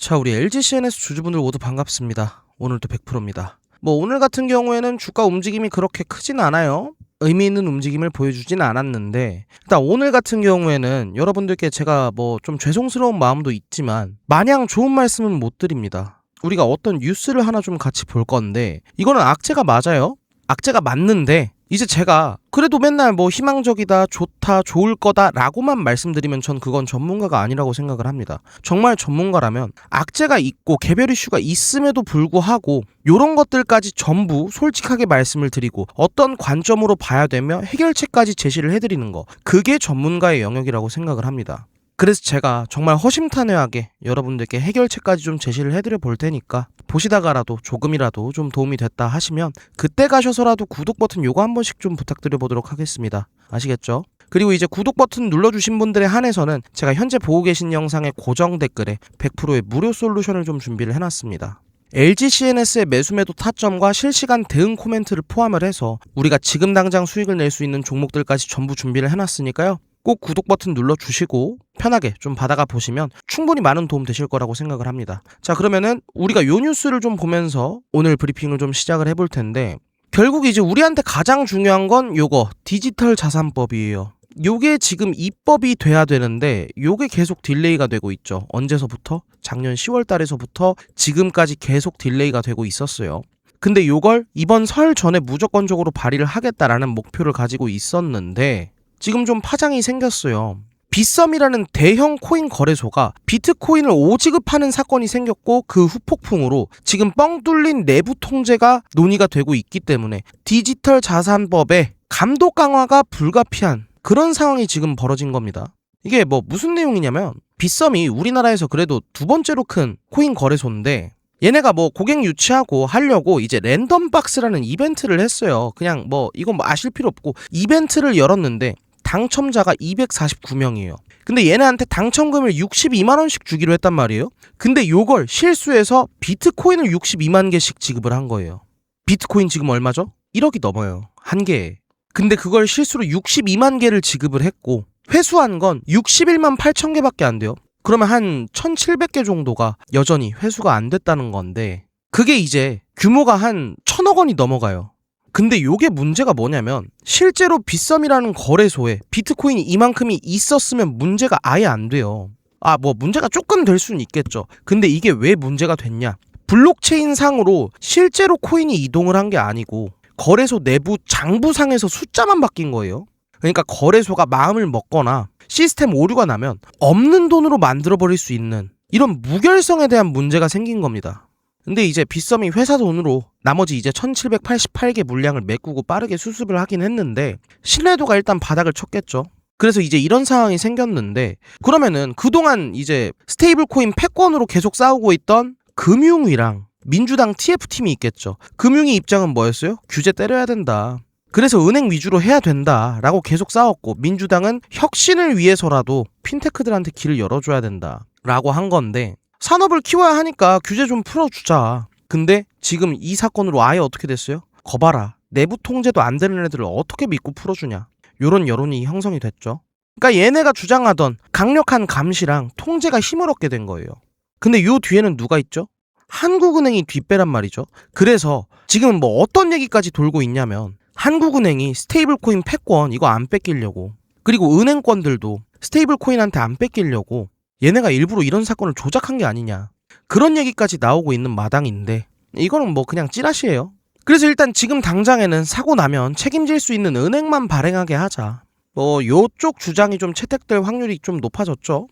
자, 우리 LG CNS 주주분들 모두 반갑습니다. 오늘도 100%입니다. 오늘 같은 경우에는 주가 움직임이 그렇게 크진 않아요. 의미 있는 움직임을 보여주진 않았는데, 일단 오늘 같은 경우에는 여러분들께 제가 좀 죄송스러운 마음도 있지만 마냥 좋은 말씀은 못 드립니다. 우리가 어떤 뉴스를 하나 좀 같이 볼 건데, 이거는 악재가 맞아요. 악재가 맞는데 이제 제가 그래도 맨날 희망적이다, 좋다, 좋을 거다 라고만 말씀드리면 전 그건 전문가가 아니라고 생각을 합니다. 정말 전문가라면 악재가 있고 개별 이슈가 있음에도 불구하고 이런 것들까지 전부 솔직하게 말씀을 드리고 어떤 관점으로 봐야 되며 해결책까지 제시를 해드리는 거, 그게 전문가의 영역이라고 생각을 합니다. 그래서 제가 정말 허심탄회하게 여러분들께 해결책까지 좀 제시를 해드려 볼 테니까 보시다가라도 조금이라도 좀 도움이 됐다 하시면 그때 가셔서라도 구독 버튼 요거 한 번씩 좀 부탁드려 보도록 하겠습니다. 아시겠죠? 그리고 이제 구독 버튼 눌러주신 분들에 한해서는 제가 현재 보고 계신 영상의 고정 댓글에 100%의 무료 솔루션을 좀 준비를 해놨습니다. LG CNS의 매수매도 타점과 실시간 대응 코멘트를 포함을 해서 우리가 지금 당장 수익을 낼 수 있는 종목들까지 전부 준비를 해놨으니까요. 꼭 구독 버튼 눌러주시고 편하게 좀 받아가 보시면 충분히 많은 도움 되실 거라고 생각을 합니다. 자, 그러면은 우리가 요 뉴스를 좀 보면서 오늘 브리핑을 좀 시작을 해볼 텐데, 결국 이제 우리한테 가장 중요한 건 요거 디지털 자산법이에요. 요게 지금 입법이 돼야 되는데 요게 계속 딜레이가 되고 있죠. 언제서부터? 작년 10월 달에서부터 지금까지 계속 딜레이가 되고 있었어요. 근데 요걸 이번 설 전에 무조건적으로 발의를 하겠다라는 목표를 가지고 있었는데 지금 좀 파장이 생겼어요. 빗썸이라는 대형 코인 거래소가 비트코인을 오지급하는 사건이 생겼고 그 후폭풍으로 지금 뻥 뚫린 내부 통제가 논의가 되고 있기 때문에 디지털 자산법의 감독 강화가 불가피한 그런 상황이 지금 벌어진 겁니다. 이게 무슨 내용이냐면, 빗썸이 우리나라에서 그래도 두 번째로 큰 코인 거래소인데 얘네가 고객 유치하고 하려고 이제 랜덤박스라는 이벤트를 했어요. 그냥 이건 아실 필요 없고 이벤트를 열었는데 당첨자가 249명이에요. 근데 얘네한테 당첨금을 62만 원씩 주기로 했단 말이에요. 근데 요걸 실수해서 비트코인을 62만 개씩 지급을 한 거예요. 비트코인 지금 얼마죠? 1억이 넘어요. 한 개에. 근데 그걸 실수로 62만 개를 지급을 했고 회수한 건 61만 8천 개밖에 안 돼요. 그러면 한 1,700개 정도가 여전히 회수가 안 됐다는 건데, 그게 이제 규모가 한 1,000억 원이 넘어가요. 근데 요게 문제가 뭐냐면, 실제로 빗썸이라는 거래소에 비트코인이 이만큼이 있었으면 문제가 아예 안 돼요. 문제가 조금 될 수는 있겠죠. 근데 이게 왜 문제가 됐냐? 블록체인 상으로 실제로 코인이 이동을 한 게 아니고 거래소 내부 장부상에서 숫자만 바뀐 거예요. 그러니까 거래소가 마음을 먹거나 시스템 오류가 나면 없는 돈으로 만들어버릴 수 있는 이런 무결성에 대한 문제가 생긴 겁니다. 근데 이제 빗썸이 회사 돈으로 나머지 이제 1788개 물량을 메꾸고 빠르게 수습을 하긴 했는데 신뢰도가 일단 바닥을 쳤겠죠. 그래서 이제 이런 상황이 생겼는데, 그러면은 그동안 이제 스테이블 코인 패권으로 계속 싸우고 있던 금융위랑 민주당 TF팀이 있겠죠. 금융위 입장은 뭐였어요? 규제 때려야 된다. 그래서 은행 위주로 해야 된다라고 계속 싸웠고, 민주당은 혁신을 위해서라도 핀테크들한테 길을 열어줘야 된다라고 한 건데, 산업을 키워야 하니까 규제 좀 풀어주자. 근데 지금 이 사건으로 아예 어떻게 됐어요? 거봐라, 내부 통제도 안 되는 애들을 어떻게 믿고 풀어주냐, 요런 여론이 형성이 됐죠. 그러니까 얘네가 주장하던 강력한 감시랑 통제가 힘을 얻게 된 거예요. 근데 요 뒤에는 누가 있죠? 한국은행이 뒷배란 말이죠. 그래서 지금 어떤 얘기까지 돌고 있냐면, 한국은행이 스테이블코인 패권 이거 안 뺏기려고, 그리고 은행권들도 스테이블코인한테 안 뺏기려고 얘네가 일부러 이런 사건을 조작한 게 아니냐, 그런 얘기까지 나오고 있는 마당인데 이거는 그냥 찌라시예요. 그래서 일단 지금 당장에는 사고 나면 책임질 수 있는 은행만 발행하게 하자, 요쪽 주장이 좀 채택될 확률이 좀 높아졌죠.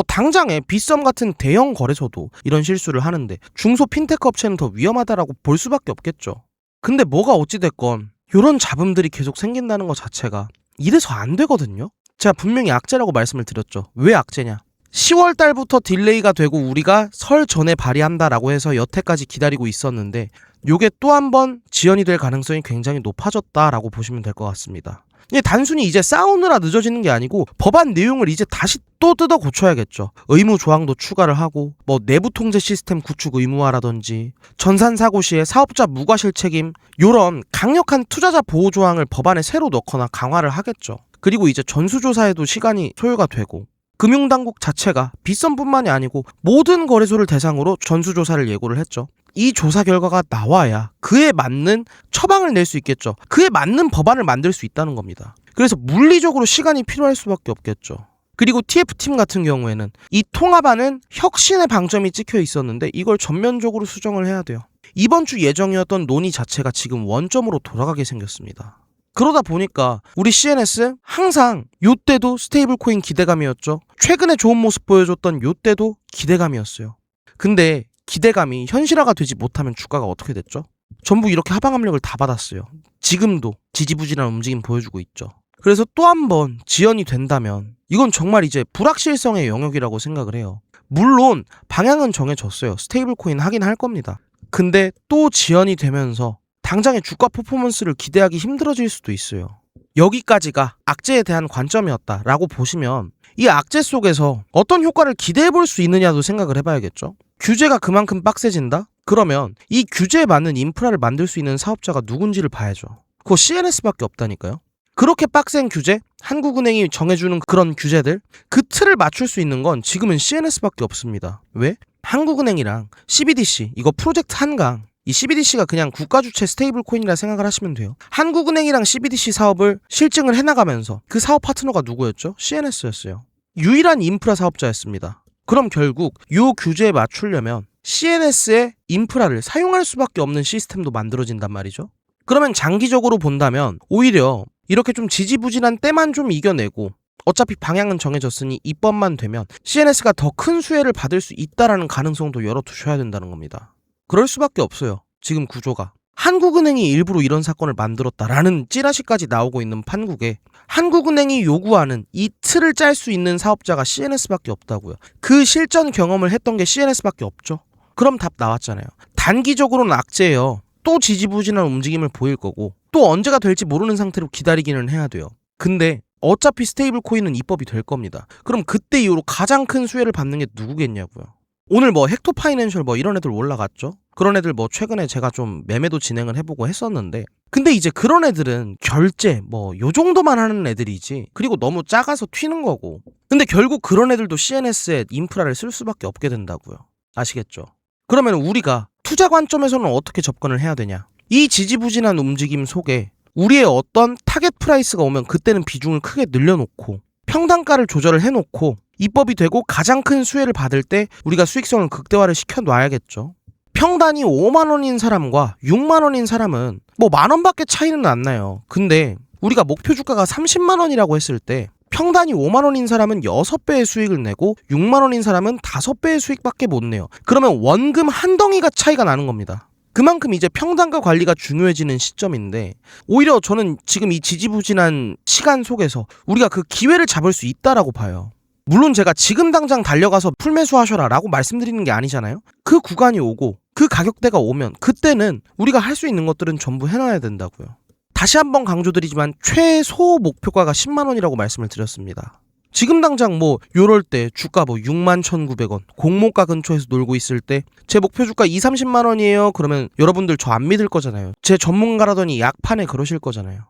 당장에 빗썸 같은 대형 거래소도 이런 실수를 하는데 중소 핀테크 업체는 더 위험하다라고 볼 수밖에 없겠죠. 근데 뭐가 어찌됐건 요런 잡음들이 계속 생긴다는 것 자체가 이래서 안 되거든요. 제가 분명히 악재라고 말씀을 드렸죠. 왜 악재냐? 10월 달부터 딜레이가 되고 우리가 설 전에 발의한다라고 해서 여태까지 기다리고 있었는데 요게 또 한 번 지연이 될 가능성이 굉장히 높아졌다라고 보시면 될 것 같습니다. 이게 단순히 이제 싸우느라 늦어지는 게 아니고 법안 내용을 이제 다시 또 뜯어 고쳐야겠죠. 의무 조항도 추가를 하고 내부 통제 시스템 구축 의무화라든지 전산 사고 시에 사업자 무과실 책임, 요런 강력한 투자자 보호 조항을 법안에 새로 넣거나 강화를 하겠죠. 그리고 이제 전수조사에도 시간이 소요가 되고, 금융당국 자체가 빗썸뿐만이 아니고 모든 거래소를 대상으로 전수조사를 예고를 했죠. 이 조사 결과가 나와야 그에 맞는 처방을 낼 수 있겠죠. 그에 맞는 법안을 만들 수 있다는 겁니다. 그래서 물리적으로 시간이 필요할 수밖에 없겠죠. 그리고 TF팀 같은 경우에는 이 통합안은 혁신의 방점이 찍혀 있었는데 이걸 전면적으로 수정을 해야 돼요. 이번 주 예정이었던 논의 자체가 지금 원점으로 돌아가게 생겼습니다. 그러다 보니까 우리 CNS 항상 요때도 스테이블 코인 기대감이었죠. 최근에 좋은 모습 보여줬던 요때도 기대감이었어요. 근데 기대감이 현실화가 되지 못하면 주가가 어떻게 됐죠? 전부 이렇게 하방 압력을 다 받았어요. 지금도 지지부진한 움직임 보여주고 있죠. 그래서 또 한 번 지연이 된다면 이건 정말 이제 불확실성의 영역이라고 생각을 해요. 물론 방향은 정해졌어요. 스테이블 코인 하긴 할 겁니다. 근데 또 지연이 되면서 당장의 주가 퍼포먼스를 기대하기 힘들어질 수도 있어요. 여기까지가 악재에 대한 관점이었다라고 보시면 이 악재 속에서 어떤 효과를 기대해 볼 수 있느냐도 생각을 해봐야겠죠. 규제가 그만큼 빡세진다? 그러면 이 규제에 맞는 인프라를 만들 수 있는 사업자가 누군지를 봐야죠. 그거 CNS밖에 없다니까요. 그렇게 빡센 규제? 한국은행이 정해주는 그런 규제들? 그 틀을 맞출 수 있는 건 지금은 CNS밖에 없습니다. 왜? 한국은행이랑 CBDC, 이거 프로젝트 한강, 이 CBDC가 그냥 국가 주체 스테이블 코인이라 생각을 하시면 돼요. 한국은행이랑 CBDC 사업을 실증을 해나가면서 그 사업 파트너가 누구였죠? CNS였어요. 유일한 인프라 사업자였습니다. 그럼 결국 이 규제에 맞추려면 CNS의 인프라를 사용할 수밖에 없는 시스템도 만들어진단 말이죠. 그러면 장기적으로 본다면 오히려 이렇게 좀 지지부진한 때만 좀 이겨내고 어차피 방향은 정해졌으니 입법만 되면 CNS가 더 큰 수혜를 받을 수 있다라는 가능성도 열어두셔야 된다는 겁니다. 그럴 수밖에 없어요. 지금 구조가. 한국은행이 일부러 이런 사건을 만들었다라는 찌라시까지 나오고 있는 판국에 한국은행이 요구하는 이 틀을 짤 수 있는 사업자가 CNS밖에 없다고요. 그 실전 경험을 했던 게 CNS밖에 없죠. 그럼 답 나왔잖아요. 단기적으로는 악재예요. 또 지지부진한 움직임을 보일 거고 또 언제가 될지 모르는 상태로 기다리기는 해야 돼요. 근데 어차피 스테이블 코인은 입법이 될 겁니다. 그럼 그때 이후로 가장 큰 수혜를 받는 게 누구겠냐고요. 오늘 헥토 파이낸셜 이런 애들 올라갔죠. 그런 애들 최근에 제가 좀 매매도 진행을 해보고 했었는데 근데 이제 그런 애들은 결제 요 정도만 하는 애들이지 그리고 너무 작아서 튀는 거고 근데 결국 그런 애들도 CNS에 인프라를 쓸 수밖에 없게 된다고요. 아시겠죠? 그러면 우리가 투자 관점에서는 어떻게 접근을 해야 되냐? 이 지지부진한 움직임 속에 우리의 어떤 타겟 프라이스가 오면 그때는 비중을 크게 늘려놓고 평단가를 조절을 해놓고 입법이 되고 가장 큰 수혜를 받을 때 우리가 수익성을 극대화를 시켜놔야겠죠. 평단이 5만원인 사람과 6만원인 사람은 10,000원밖에 차이는 안 나요. 근데 우리가 목표 주가가 30만원이라고 했을 때 평단이 5만원인 사람은 6배의 수익을 내고 6만원인 사람은 5배의 수익밖에 못 내요. 그러면 원금 한 덩이가 차이가 나는 겁니다. 그만큼 이제 평단가 관리가 중요해지는 시점인데 오히려 저는 지금 이 지지부진한 시간 속에서 우리가 그 기회를 잡을 수 있다라고 봐요. 물론 제가 지금 당장 달려가서 풀매수 하셔라 라고 말씀드리는 게 아니잖아요. 그 구간이 오고 그 가격대가 오면 그때는 우리가 할 수 있는 것들은 전부 해놔야 된다고요. 다시 한번 강조드리지만 최소 목표가가 10만원이라고 말씀을 드렸습니다. 지금 당장 요럴 때 주가 61,900원 공모가 근처에서 놀고 있을 때 제 목표 주가 20-30만원이에요. 그러면 여러분들 저 안 믿을 거잖아요. 제 전문가라더니 약판에 그러실 거잖아요.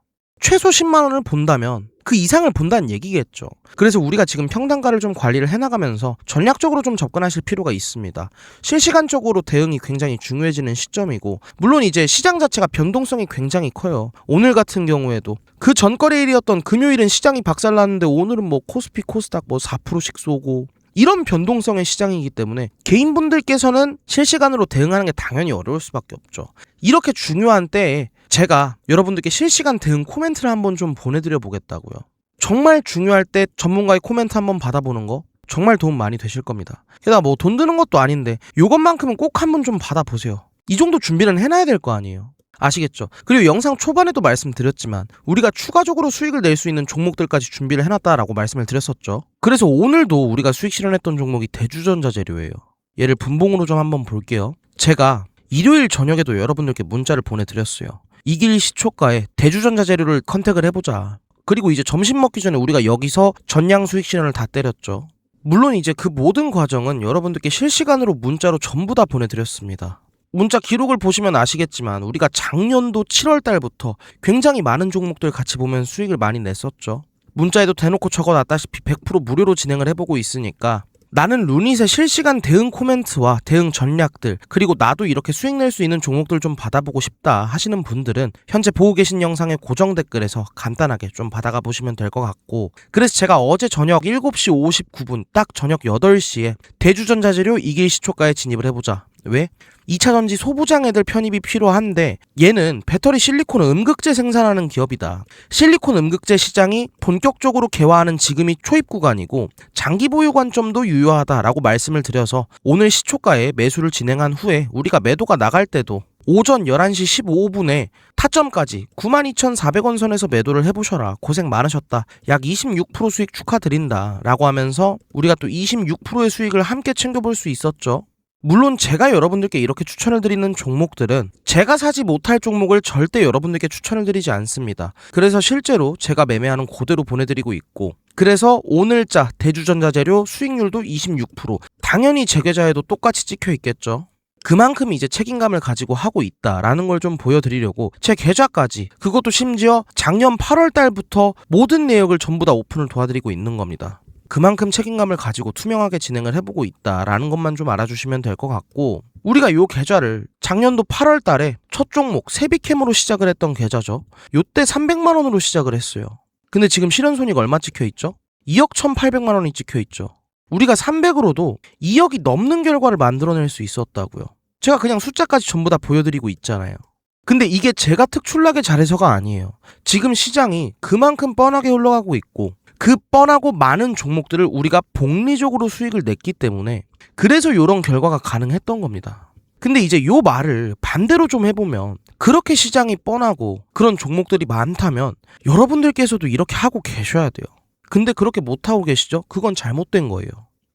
최소 10만원을 본다면 그 이상을 본다는 얘기겠죠. 그래서 우리가 지금 평단가를 좀 관리를 해나가면서 전략적으로 좀 접근하실 필요가 있습니다. 실시간적으로 대응이 굉장히 중요해지는 시점이고 물론 이제 시장 자체가 변동성이 굉장히 커요. 오늘 같은 경우에도 그 전거래일이었던 금요일은 시장이 박살났는데 오늘은 코스피 코스닥 4%씩 쏘고 이런 변동성의 시장이기 때문에 개인분들께서는 실시간으로 대응하는 게 당연히 어려울 수밖에 없죠. 이렇게 중요한 때에 제가 여러분들께 실시간 대응 코멘트를 한번 좀 보내드려 보겠다고요. 정말 중요할 때 전문가의 코멘트 한번 받아보는 거 정말 도움 많이 되실 겁니다. 게다가 돈 드는 것도 아닌데 요것만큼은 꼭 한번 좀 받아보세요. 이 정도 준비는 해놔야 될 거 아니에요. 아시겠죠? 그리고 영상 초반에도 말씀드렸지만 우리가 추가적으로 수익을 낼 수 있는 종목들까지 준비를 해놨다라고 말씀을 드렸었죠. 그래서 오늘도 우리가 수익 실현했던 종목이 대주전자 재료예요. 얘를 분봉으로 좀 한번 볼게요. 제가 일요일 저녁에도 여러분들께 문자를 보내드렸어요. 이길 시초가에 대주전자 재료를 컨택을 해보자. 그리고 이제 점심 먹기 전에 우리가 여기서 전량 수익 실현을 다 때렸죠. 물론 이제 그 모든 과정은 여러분들께 실시간으로 문자로 전부 다 보내드렸습니다. 문자 기록을 보시면 아시겠지만 우리가 작년도 7월 달부터 굉장히 많은 종목들 같이 보면 수익을 많이 냈었죠. 문자에도 대놓고 적어놨다시피 100% 무료로 진행을 해보고 있으니까 나는 루닛의 실시간 대응 코멘트와 대응 전략들, 그리고 나도 이렇게 수익 낼 수 있는 종목들 좀 받아보고 싶다 하시는 분들은 현재 보고 계신 영상의 고정 댓글에서 간단하게 좀 받아가 보시면 될 것 같고, 그래서 제가 어제 저녁 7시 59분 딱 저녁 8시에 대주전자재료 2길 시초가에 진입을 해보자. 왜? 2차전지 소부장 애들 편입이 필요한데 얘는 배터리 실리콘 음극재 생산하는 기업이다. 실리콘 음극재 시장이 본격적으로 개화하는 지금이 초입 구간이고 장기 보유 관점도 유효하다라고 말씀을 드려서 오늘 시초가에 매수를 진행한 후에 우리가 매도가 나갈 때도 오전 11시 15분에 타점까지 92,400원 선에서 매도를 해보셔라. 고생 많으셨다. 약 26% 수익 축하드린다. 라고 하면서 우리가 또 26%의 수익을 함께 챙겨볼 수 있었죠. 물론 제가 여러분들께 이렇게 추천을 드리는 종목들은 제가 사지 못할 종목을 절대 여러분들께 추천을 드리지 않습니다. 그래서 실제로 제가 매매하는 그대로 보내드리고 있고, 그래서 오늘자 대주전자재료 수익률도 26%, 당연히 제 계좌에도 똑같이 찍혀 있겠죠. 그만큼 이제 책임감을 가지고 하고 있다라는 걸 좀 보여드리려고 제 계좌까지, 그것도 심지어 작년 8월 달부터 모든 내역을 전부 다 오픈을 도와드리고 있는 겁니다. 그만큼 책임감을 가지고 투명하게 진행을 해보고 있다라는 것만 좀 알아주시면 될 것 같고, 우리가 요 계좌를 작년도 8월 달에 첫 종목 세비캠으로 시작을 했던 계좌죠. 요때 300만 원으로 시작을 했어요. 근데 지금 실현손익 얼마 찍혀있죠? 2억 1,800만 원이 찍혀있죠. 우리가 300으로도 2억이 넘는 결과를 만들어낼 수 있었다고요. 제가 그냥 숫자까지 전부 다 보여드리고 있잖아요. 근데 이게 제가 특출나게 잘해서가 아니에요. 지금 시장이 그만큼 뻔하게 흘러가고 있고 그 뻔하고 많은 종목들을 우리가 복리적으로 수익을 냈기 때문에 그래서 이런 결과가 가능했던 겁니다. 근데 이제 요 말을 반대로 좀 해보면, 그렇게 시장이 뻔하고 그런 종목들이 많다면 여러분들께서도 이렇게 하고 계셔야 돼요. 근데 그렇게 못하고 계시죠? 그건 잘못된 거예요.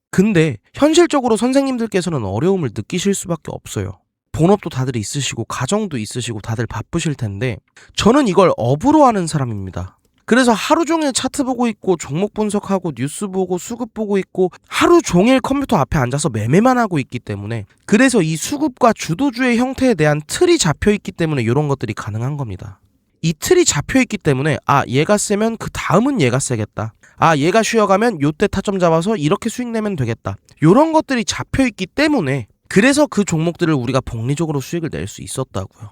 근데 현실적으로 선생님들께서는 어려움을 느끼실 수밖에 없어요. 본업도 다들 있으시고 가정도 있으시고 다들 바쁘실 텐데 저는 이걸 업으로 하는 사람입니다. 그래서 하루 종일 차트 보고 있고 종목 분석하고 뉴스 보고 수급 보고 있고 하루 종일 컴퓨터 앞에 앉아서 매매만 하고 있기 때문에, 그래서 이 수급과 주도주의 형태에 대한 틀이 잡혀있기 때문에 이런 것들이 가능한 겁니다. 이 틀이 잡혀있기 때문에 얘가 세면 그 다음은 얘가 세겠다. 얘가 쉬어가면 요때 타점 잡아서 이렇게 수익 내면 되겠다. 이런 것들이 잡혀있기 때문에 그래서 그 종목들을 우리가 복리적으로 수익을 낼 수 있었다고요.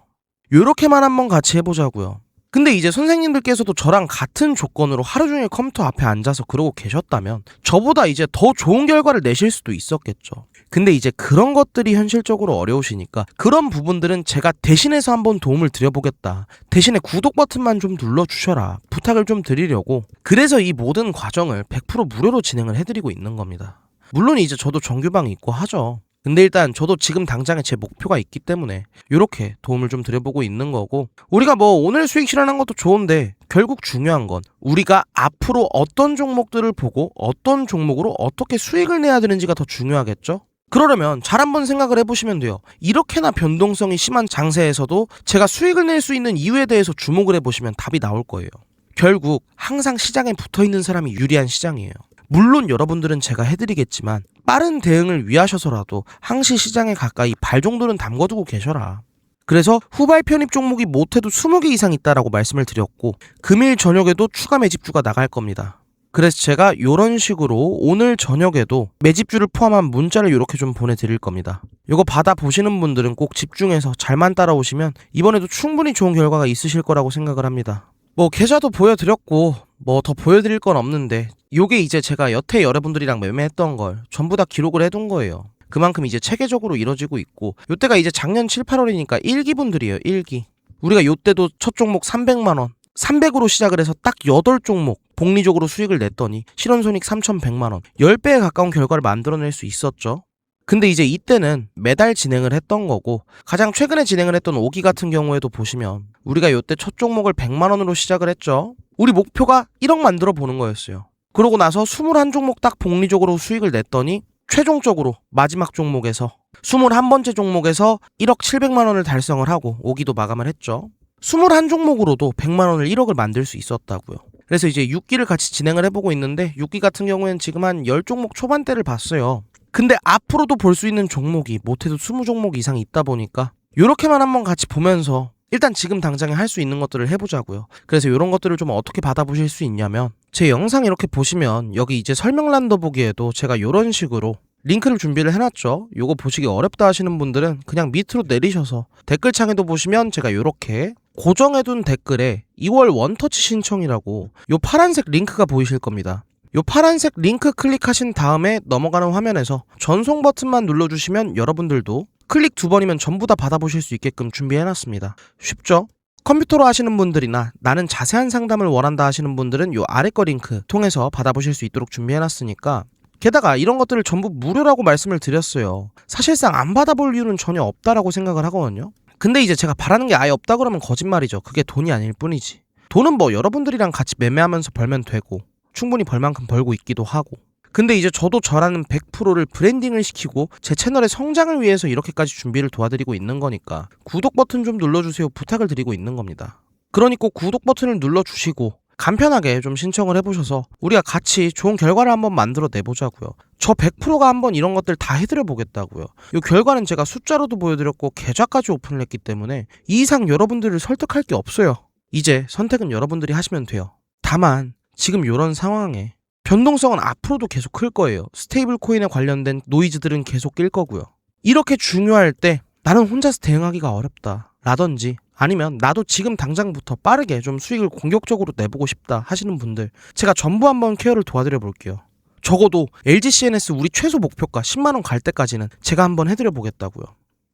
요렇게만 한번 같이 해보자고요. 근데 이제 선생님들께서도 저랑 같은 조건으로 하루 종일 컴퓨터 앞에 앉아서 그러고 계셨다면 저보다 이제 더 좋은 결과를 내실 수도 있었겠죠. 근데 이제 그런 것들이 현실적으로 어려우시니까 그런 부분들은 제가 대신해서 한번 도움을 드려보겠다. 대신에 구독 버튼만 좀 눌러주셔라. 부탁을 좀 드리려고. 그래서 이 모든 과정을 100% 무료로 진행을 해드리고 있는 겁니다. 물론 이제 저도 정규방이 있고 하죠. 근데 일단 저도 지금 당장에 제 목표가 있기 때문에 이렇게 도움을 좀 드려보고 있는 거고, 우리가 뭐 오늘 수익 실현한 것도 좋은데 결국 중요한 건 우리가 앞으로 어떤 종목들을 보고 어떤 종목으로 어떻게 수익을 내야 되는지가 더 중요하겠죠? 그러려면 잘 한번 생각을 해보시면 돼요. 이렇게나 변동성이 심한 장세에서도 제가 수익을 낼 수 있는 이유에 대해서 주목을 해보시면 답이 나올 거예요. 결국 항상 시장에 붙어있는 사람이 유리한 시장이에요. 물론 여러분들은 제가 해드리겠지만 빠른 대응을 위하셔서라도 항시 시장에 가까이 발 정도는 담궈두고 계셔라. 그래서 후발 편입 종목이 못해도 20개 이상 있다라고 말씀을 드렸고, 금일 저녁에도 추가 매집주가 나갈 겁니다. 그래서 제가 이런 식으로 오늘 저녁에도 매집주를 포함한 문자를 이렇게 좀 보내드릴 겁니다. 이거 받아보시는 분들은 꼭 집중해서 잘만 따라오시면 이번에도 충분히 좋은 결과가 있으실 거라고 생각을 합니다. 뭐 계좌도 보여드렸고 뭐 더 보여드릴 건 없는데, 요게 이제 제가 여태 여러분들이랑 매매했던 걸 전부 다 기록을 해둔 거예요. 그만큼 이제 체계적으로 이뤄지고 있고, 요때가 이제 작년 7, 8월이니까 1기분들이에요. 1기. 우리가 요때도 첫 종목 300만원 300으로 시작을 해서 딱 8종목 복리적으로 수익을 냈더니 실현손익 3,100만원 10배에 가까운 결과를 만들어낼 수 있었죠. 근데 이제 이때는 매달 진행을 했던 거고, 가장 최근에 진행을 했던 5기 같은 경우에도 보시면 우리가 요때 첫 종목을 100만원으로 시작을 했죠. 우리 목표가 1억 만들어 보는 거였어요. 그러고 나서 21종목 딱 복리적으로 수익을 냈더니 최종적으로 마지막 종목에서 21번째 종목에서 1억 700만원을 달성을 하고 5기도 마감을 했죠. 21종목으로도 100만원을 1억을 만들 수 있었다고요. 그래서 이제 6기를 같이 진행을 해보고 있는데 6기 같은 경우에는 지금 한 10종목 초반대를 봤어요. 근데 앞으로도 볼 수 있는 종목이 못해도 20종목 이상 있다 보니까 요렇게만 한번 같이 보면서 일단 지금 당장에 할 수 있는 것들을 해보자고요. 그래서 이런 것들을 좀 어떻게 받아보실 수 있냐면 제 영상 이렇게 보시면 여기 이제 설명란 더보기에도 제가 이런 식으로 링크를 준비를 해놨죠. 요거 보시기 어렵다 하시는 분들은 그냥 밑으로 내리셔서 댓글창에도 보시면 제가 요렇게 고정해둔 댓글에 2월 원터치 신청이라고 요 파란색 링크가 보이실 겁니다. 요 파란색 링크 클릭하신 다음에 넘어가는 화면에서 전송 버튼만 눌러주시면 여러분들도 클릭 2번이면 전부 다 받아보실 수 있게끔 준비해놨습니다. 쉽죠? 컴퓨터로 하시는 분들이나 나는 자세한 상담을 원한다 하시는 분들은 요 아래 거 링크 통해서 받아보실 수 있도록 준비해놨으니까 게다가 이런 것들을 전부 무료라고 말씀을 드렸어요. 사실상 안 받아볼 이유는 전혀 없다라고 생각을 하거든요. 근데 이제 제가 바라는 게 아예 없다 그러면 거짓말이죠. 그게 돈이 아닐 뿐이지. 돈은 뭐 여러분들이랑 같이 매매하면서 벌면 되고 충분히 벌 만큼 벌고 있기도 하고. 근데 이제 저도 저라는 100%를 브랜딩을 시키고 제 채널의 성장을 위해서 이렇게까지 준비를 도와드리고 있는 거니까 구독 버튼 좀 눌러주세요 부탁을 드리고 있는 겁니다. 그러니 꼭 구독 버튼을 눌러주시고 간편하게 좀 신청을 해보셔서 우리가 같이 좋은 결과를 한번 만들어 내보자고요. 저 100%가 한번 이런 것들 다 해드려 보겠다고요. 이 결과는 제가 숫자로도 보여드렸고 계좌까지 오픈을 했기 때문에 이 이상 여러분들을 설득할 게 없어요. 이제 선택은 여러분들이 하시면 돼요. 다만 지금 이런 상황에 변동성은 앞으로도 계속 클 거예요. 스테이블 코인에 관련된 노이즈들은 계속 낄 거고요. 이렇게 중요할 때 나는 혼자서 대응하기가 어렵다 라든지 아니면 나도 지금 당장부터 빠르게 좀 수익을 공격적으로 내보고 싶다 하시는 분들 제가 전부 한번 케어를 도와드려 볼게요. 적어도 LGCNS 우리 최소 목표가 10만원 갈 때까지는 제가 한번 해드려 보겠다고요.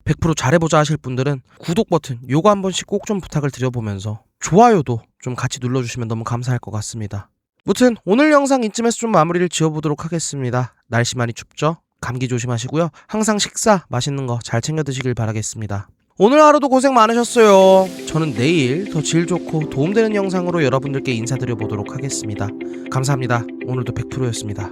100% 잘해보자 하실 분들은 구독 버튼 요거 한 번씩 꼭 좀 부탁을 드려보면서 좋아요도 좀 같이 눌러주시면 너무 감사할 것 같습니다. 무튼 오늘 영상 이쯤에서 좀 마무리를 지어보도록 하겠습니다. 날씨 많이 춥죠? 감기 조심하시고요. 항상 식사 맛있는 거 잘 챙겨 드시길 바라겠습니다. 오늘 하루도 고생 많으셨어요. 저는 내일 더 질 좋고 도움되는 영상으로 여러분들께 인사드려 보도록 하겠습니다. 감사합니다. 오늘도 100%였습니다.